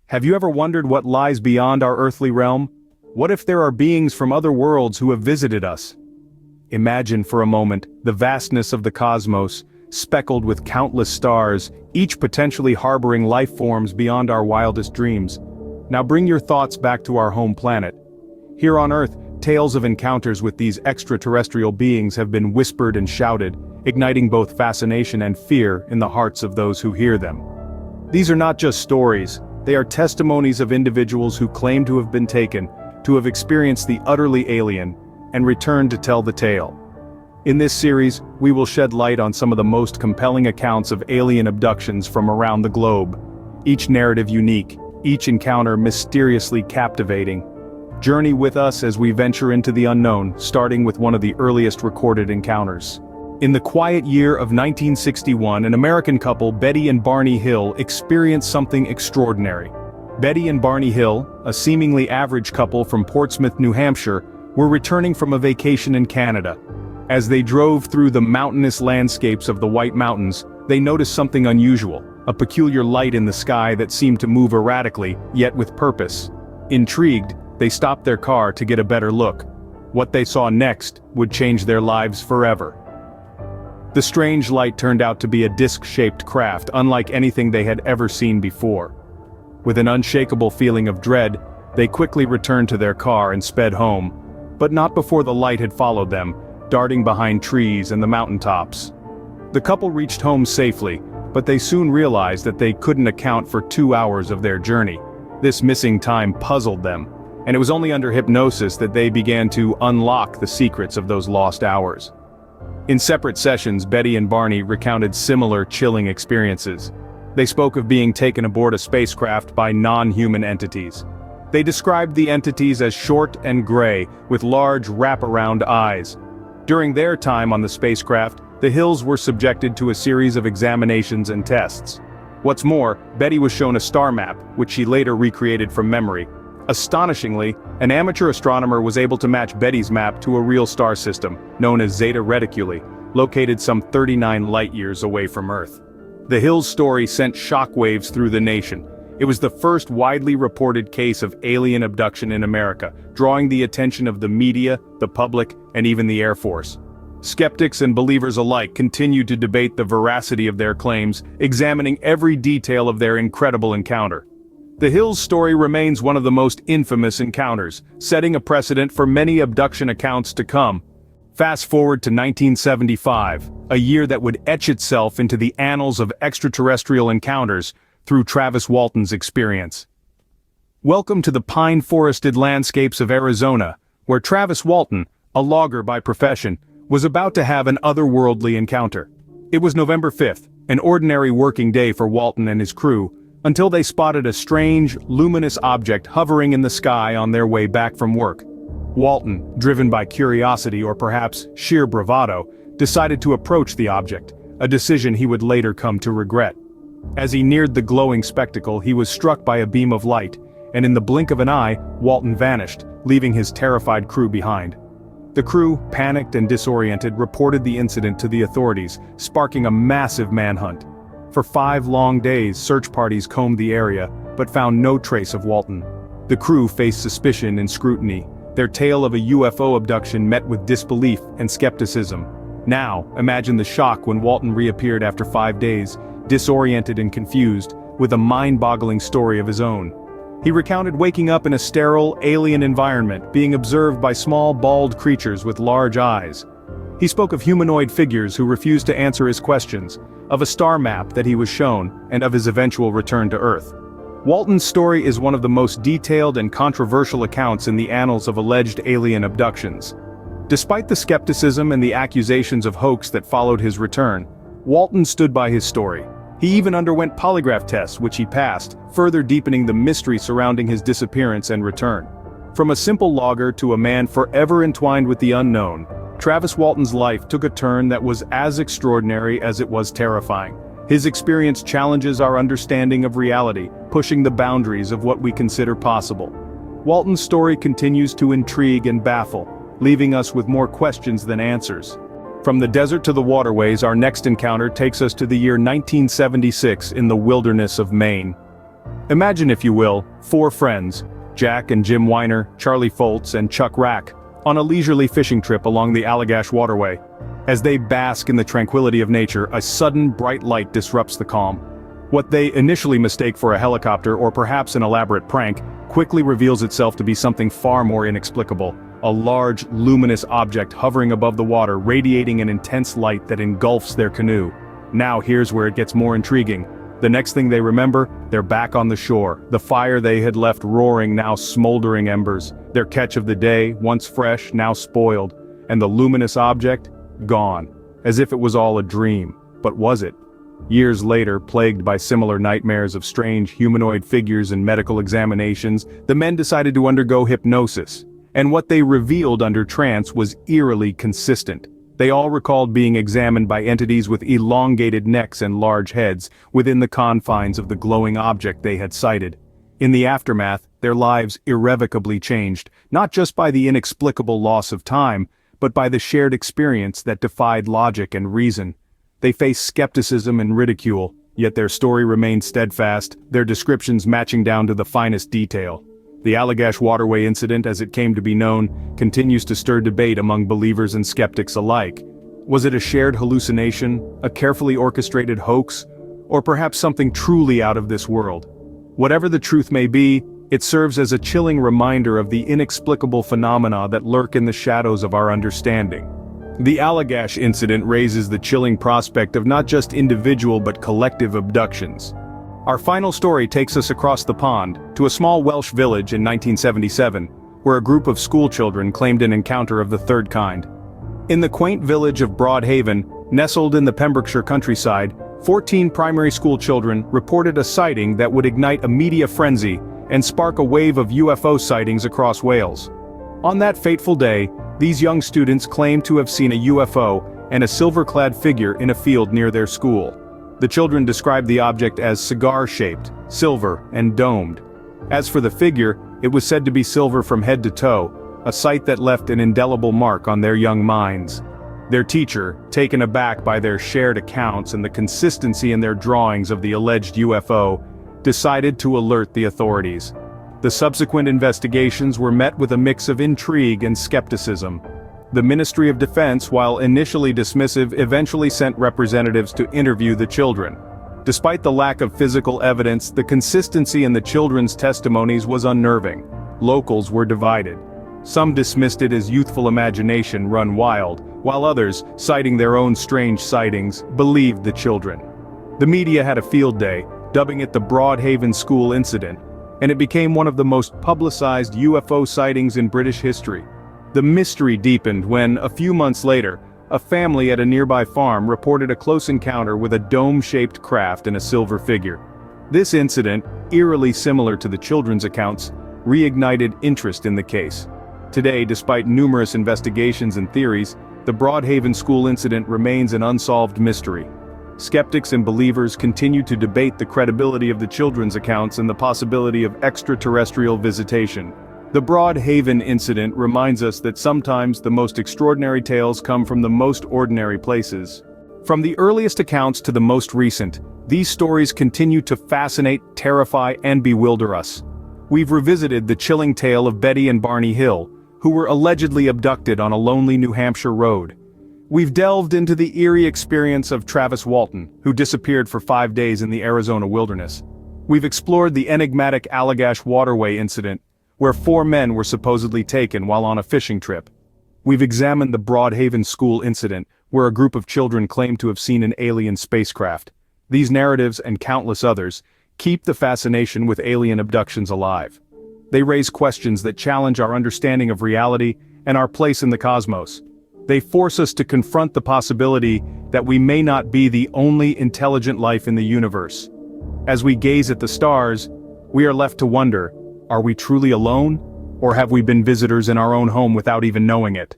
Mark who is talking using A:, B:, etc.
A: Have you ever wondered what lies beyond our earthly realm? What if there are beings from other worlds who have visited us? Imagine for a moment the vastness of the cosmos, speckled with countless stars, each potentially harboring life forms beyond our wildest dreams. Now bring your thoughts back to our home planet. Here on Earth, tales of encounters with these extraterrestrial beings have been whispered and shouted, igniting both fascination and fear in the hearts of those who hear them. These are not just stories, they are testimonies of individuals who claim to have been taken, to have experienced the utterly alien, and returned to tell the tale. In this series, we will shed light on some of the most compelling accounts of alien abductions from around the globe. Each narrative unique, each encounter mysteriously captivating. Journey with us as we venture into the unknown, starting with one of the earliest recorded encounters. In the quiet year of 1961, an American couple, Betty and Barney Hill, experienced something extraordinary. Betty and Barney Hill, a seemingly average couple from Portsmouth, New Hampshire, were returning from a vacation in Canada. As they drove through the mountainous landscapes of the White Mountains, they noticed something unusual, a peculiar light in the sky that seemed to move erratically, yet with purpose. Intrigued, they stopped their car to get a better look. What they saw next would change their lives forever. The strange light turned out to be a disc-shaped craft unlike anything they had ever seen before. With an unshakable feeling of dread, they quickly returned to their car and sped home, but not before the light had followed them, darting behind trees and the mountaintops. The couple reached home safely, but they soon realized that they couldn't account for 2 hours of their journey. This missing time puzzled them, and it was only under hypnosis that they began to unlock the secrets of those lost hours. In separate sessions, Betty and Barney recounted similar chilling experiences. They spoke of being taken aboard a spacecraft by non-human entities. They described the entities as short and gray, with large wraparound eyes. During their time on the spacecraft, the Hills were subjected to a series of examinations and tests. What's more, Betty was shown a star map, which she later recreated from memory. Astonishingly, an amateur astronomer was able to match Betty's map to a real star system, known as Zeta Reticuli, located some 39 light-years away from Earth. The Hills' story sent shockwaves through the nation. It was the first widely reported case of alien abduction in America, drawing the attention of the media, the public, and even the Air Force. Skeptics and believers alike continued to debate the veracity of their claims, examining every detail of their incredible encounter. The Hills' story remains one of the most infamous encounters, setting a precedent for many abduction accounts to come. Fast forward to 1975, a year that would etch itself into the annals of extraterrestrial encounters through Travis Walton's experience. Welcome to the pine-forested landscapes of Arizona, where Travis Walton, a logger by profession, was about to have an otherworldly encounter. It was November 5th, an ordinary working day for Walton and his crew, until they spotted a strange, luminous object hovering in the sky on their way back from work. Walton, driven by curiosity or perhaps sheer bravado, decided to approach the object, a decision he would later come to regret. As he neared the glowing spectacle, he was struck by a beam of light, and in the blink of an eye, Walton vanished, leaving his terrified crew behind. The crew, panicked and disoriented, reported the incident to the authorities, sparking a massive manhunt. For 5 long days, search parties combed the area, but found no trace of Walton. The crew faced suspicion and scrutiny, their tale of a UFO abduction met with disbelief and skepticism. Now, imagine the shock when Walton reappeared after 5 days, disoriented and confused, with a mind-boggling story of his own. He recounted waking up in a sterile, alien environment, being observed by small, bald creatures with large eyes. He spoke of humanoid figures who refused to answer his questions, of a star map that he was shown, and of his eventual return to Earth. Walton's story is one of the most detailed and controversial accounts in the annals of alleged alien abductions. Despite the skepticism and the accusations of hoax that followed his return, Walton stood by his story. He even underwent polygraph tests, which he passed, further deepening the mystery surrounding his disappearance and return. From a simple logger to a man forever entwined with the unknown, Travis Walton's life took a turn that was as extraordinary as it was terrifying. His experience challenges our understanding of reality, pushing the boundaries of what we consider possible. Walton's story continues to intrigue and baffle, leaving us with more questions than answers. From the desert to the waterways, our next encounter takes us to the year 1976 in the wilderness of Maine. Imagine, if you will, four friends, Jack and Jim Weiner, Charlie Foltz and Chuck Rack, on a leisurely fishing trip along the Allagash Waterway. As they bask in the tranquility of nature, a sudden bright light disrupts the calm. What they initially mistake for a helicopter or perhaps an elaborate prank quickly reveals itself to be something far more inexplicable. A large, luminous object hovering above the water, radiating an intense light that engulfs their canoe. Now here's where it gets more intriguing. The next thing they remember, they're back on the shore, the fire they had left roaring, now smoldering embers, their catch of the day, once fresh, now spoiled, and the luminous object, gone, as if it was all a dream. But was it? Years later, plagued by similar nightmares of strange humanoid figures and medical examinations, the men decided to undergo hypnosis, and what they revealed under trance was eerily consistent. They all recalled being examined by entities with elongated necks and large heads, within the confines of the glowing object they had sighted. In the aftermath, their lives irrevocably changed, not just by the inexplicable loss of time, but by the shared experience that defied logic and reason. They faced skepticism and ridicule, yet their story remained steadfast, their descriptions matching down to the finest detail. The Allagash Waterway incident, as it came to be known, continues to stir debate among believers and skeptics alike. Was it a shared hallucination, a carefully orchestrated hoax, or perhaps something truly out of this world? Whatever the truth may be, it serves as a chilling reminder of the inexplicable phenomena that lurk in the shadows of our understanding. The Allagash incident raises the chilling prospect of not just individual but collective abductions. Our final story takes us across the pond, to a small Welsh village in 1977, where a group of schoolchildren claimed an encounter of the third kind. In the quaint village of Broadhaven, nestled in the Pembrokeshire countryside, 14 primary school children reported a sighting that would ignite a media frenzy and spark a wave of UFO sightings across Wales. On that fateful day, these young students claimed to have seen a UFO and a silver-clad figure in a field near their school. The children described the object as cigar-shaped, silver, and domed. As for the figure, it was said to be silver from head to toe, a sight that left an indelible mark on their young minds. Their teacher, taken aback by their shared accounts and the consistency in their drawings of the alleged UFO, decided to alert the authorities. The subsequent investigations were met with a mix of intrigue and skepticism. The Ministry of Defense, while initially dismissive, eventually sent representatives to interview the children. Despite the lack of physical evidence, the consistency in the children's testimonies was unnerving. Locals were divided. Some dismissed it as youthful imagination run wild, while others, citing their own strange sightings, believed the children. The media had a field day, dubbing it the Broadhaven School Incident, and it became one of the most publicized UFO sightings in British history. The mystery deepened when, a few months later, a family at a nearby farm reported a close encounter with a dome-shaped craft and a silver figure. This incident, eerily similar to the children's accounts, reignited interest in the case. Today, despite numerous investigations and theories, the Broadhaven School incident remains an unsolved mystery. Skeptics and believers continue to debate the credibility of the children's accounts and the possibility of extraterrestrial visitation. The Broadhaven incident reminds us that sometimes the most extraordinary tales come from the most ordinary places. From the earliest accounts to the most recent, these stories continue to fascinate, terrify, and bewilder us. We've revisited the chilling tale of Betty and Barney Hill, who were allegedly abducted on a lonely New Hampshire road. We've delved into the eerie experience of Travis Walton, who disappeared for 5 days in the Arizona wilderness. We've explored the enigmatic Allagash Waterway incident, where 4 men were supposedly taken while on a fishing trip. We've examined the Broadhaven School incident, where a group of children claimed to have seen an alien spacecraft. These narratives and countless others keep the fascination with alien abductions alive. They raise questions that challenge our understanding of reality and our place in the cosmos. They force us to confront the possibility that we may not be the only intelligent life in the universe. As we gaze at the stars, we are left to wonder, are we truly alone? Or have we been visitors in our own home without even knowing it?